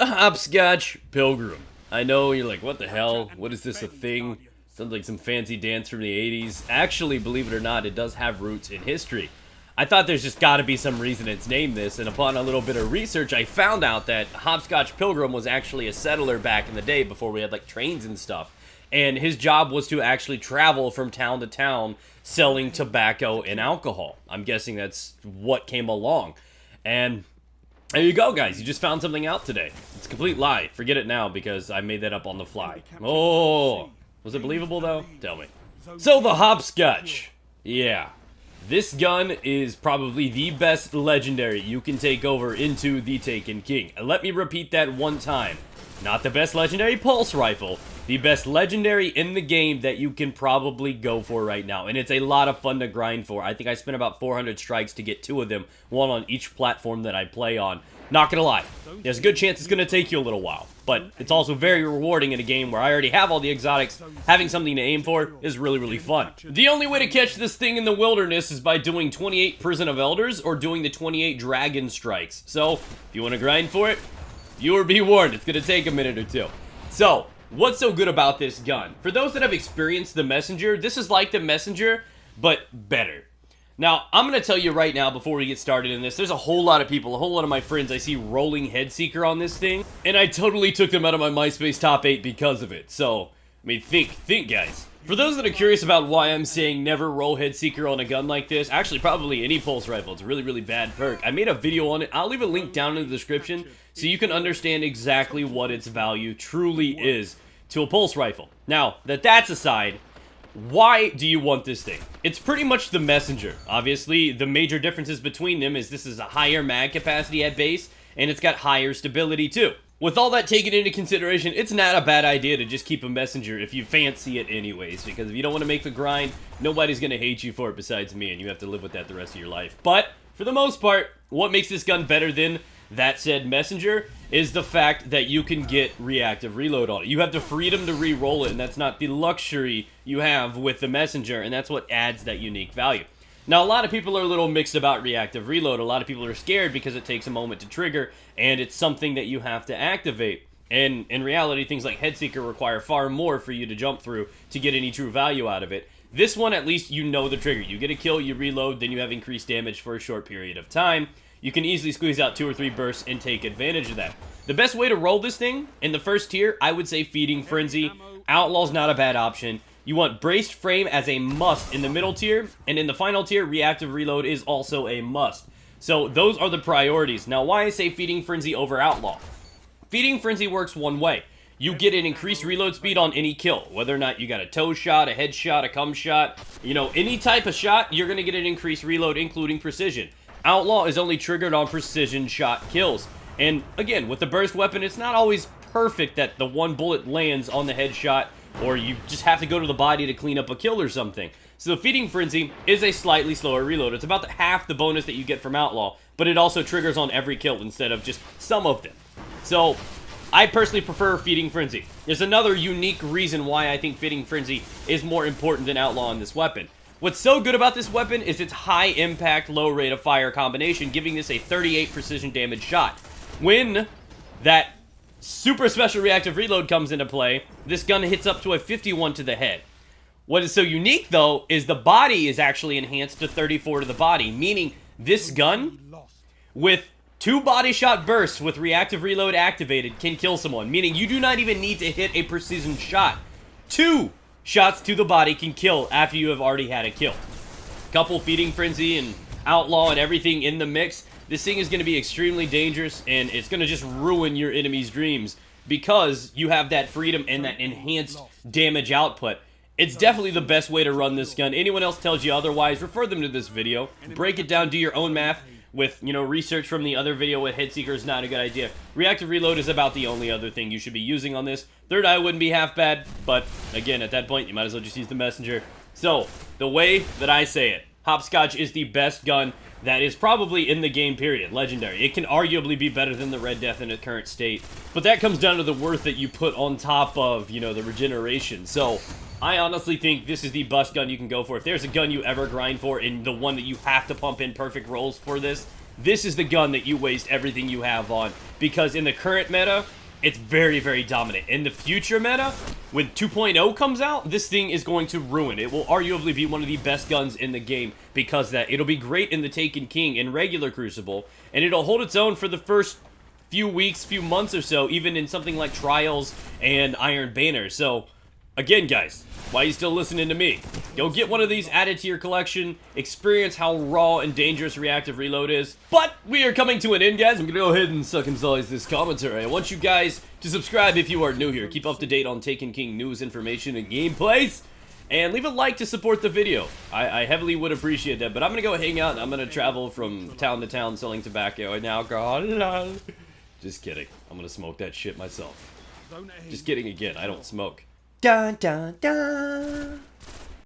The Hopscotch Pilgrim. I know you're like, what the hell? What is this, a thing? Sounds like some fancy dance from the 80s. Actually, believe it or not, it does have roots in history. I thought there's just gotta be some reason it's named this, and upon a little bit of research, I found out that Hopscotch Pilgrim was actually a settler back in the day before we had like trains and stuff. And his job was to actually travel from town to town selling tobacco and alcohol. I'm guessing that's what came along. And there you go, guys. You just found something out today. It's a complete lie. Forget it now because I made that up on the fly. Oh, was it believable though? Tell me. So the Hopscotch. Yeah. This gun is probably the best legendary you can take over into the Taken King. And let me repeat that one time. Not the best legendary pulse rifle, the best legendary in the game that you can probably go for right now. And it's a lot of fun to grind for. I think I spent about 400 strikes to get 2 of them, one on each platform that I play on. Not gonna lie, there's a good chance it's gonna take you a little while, but it's also very rewarding in a game where I already have all the exotics. Having something to aim for is really, really fun. The only way to catch this thing in the wilderness is by doing 28 Prison of Elders or doing the 28 Dragon Strikes. So, if you want to grind for it, viewer be warned, it's gonna take a minute or two. So, what's so good about this gun? For those that have experienced the Messenger, this is like the Messenger, but better. Now, I'm going to tell you right now, before we get started in this, there's a whole lot of people, a whole lot of my friends I see rolling Headseeker on this thing, and I totally took them out of my MySpace top 8 because of it. So, I mean, think, guys. For those that are curious about why I'm saying never roll Headseeker on a gun like this, actually, probably any pulse rifle, it's a really, really bad perk. I made a video on it. I'll leave a link down in the description so you can understand exactly what its value truly is to a pulse rifle. Now, that's aside, why do you want this thing? It's pretty much the Messenger. Obviously, the major differences between them is this is a higher mag capacity at base, and it's got higher stability too. With all that taken into consideration, it's not a bad idea to just keep a Messenger if you fancy it anyways, because if you don't want to make the grind, nobody's going to hate you for it besides me, and you have to live with that the rest of your life. But, for the most part, what makes this gun better than that said Messenger is the fact that you can get reactive reload on it. You have the freedom to re-roll it, and that's not the luxury you have with the Messenger, and that's what adds that unique value. Now, a lot of people are a little mixed about reactive reload. A lot of people are scared because it takes a moment to trigger, and it's something that you have to activate. And in reality, things like Headseeker require far more for you to jump through to get any true value out of it. This one, at least, you know the trigger. You get a kill, you reload, then you have increased damage for a short period of time. You can easily squeeze out 2 or 3 bursts and take advantage of that. The best way to roll this thing, in the first tier, I would say Feeding Frenzy. Outlaw's not a bad option. You want Braced Frame as a must in the middle tier, and in the final tier, Reactive Reload is also a must. So those are the priorities. Now, why I say Feeding Frenzy over Outlaw? Feeding Frenzy works one way. You get an increased reload speed on any kill. Whether or not you got a toe shot, a head shot, a cum shot, you know, any type of shot, you're going to get an increased reload, including precision. Outlaw is only triggered on precision shot kills. And again, with the burst weapon, it's not always perfect that the one bullet lands on the headshot, or you just have to go to the body to clean up a kill or something. So Feeding Frenzy is a slightly slower reload. It's about half the bonus that you get from Outlaw, but it also triggers on every kill instead of just some of them. So I personally prefer Feeding Frenzy. There's another unique reason why I think Feeding Frenzy is more important than Outlaw in this weapon. What's so good about this weapon is its high impact, low rate of fire combination, giving this a 38 precision damage shot. When that super special reactive reload comes into play, this gun hits up to a 51 to the head. What is so unique, though, is the body is actually enhanced to 34 to the body, meaning this gun, with 2 body shot bursts with reactive reload activated, can kill someone, meaning you do not even need to hit a precision shot. 2 shots to the body can kill after you have already had a kill. Couple Feeding Frenzy and Outlaw and everything in the mix, this thing is going to be extremely dangerous, and it's going to just ruin your enemy's dreams because you have that freedom and that enhanced damage output. It's definitely the best way to run this gun. Anyone else tells you otherwise, refer them to this video. Break it down, do your own math. With, you know, research from the other video with Headseeker is not a good idea. Reactive Reload is about the only other thing you should be using on this. Third Eye wouldn't be half bad, but again, at that point, you might as well just use the Messenger. So, the way that I say it, Hopscotch is the best gun that is probably in the game, period. Legendary. It can arguably be better than the Red Death in its current state, but that comes down to the worth that you put on top of, you know, the regeneration. So, I honestly think this is the best gun you can go for. If there's a gun you ever grind for and the one that you have to pump in perfect rolls for this, this is the gun that you waste everything you have on, because in the current meta, it's very, very dominant. In the future meta, when 2.0 comes out, this thing is going to ruin. It will arguably be one of the best guns in the game because of that. It'll be great in the Taken King in regular Crucible, and it'll hold its own for the first few weeks, few months or so, even in something like Trials and Iron Banner. So, again, guys, why are you still listening to me? Go get one of these added to your collection, experience how raw and dangerous reactive reload is. But we are coming to an end, guys. I'm gonna go ahead and suck and size this commentary. I want you guys to subscribe if you are new here. Keep up to date on Taken King news, information, and gameplays. And leave a like to support the video. I heavily would appreciate that. But I'm gonna go hang out, and I'm gonna travel from town to town selling tobacco and alcohol. Just kidding. I'm gonna smoke that shit myself. Just kidding again. I don't smoke. Dun dun dun.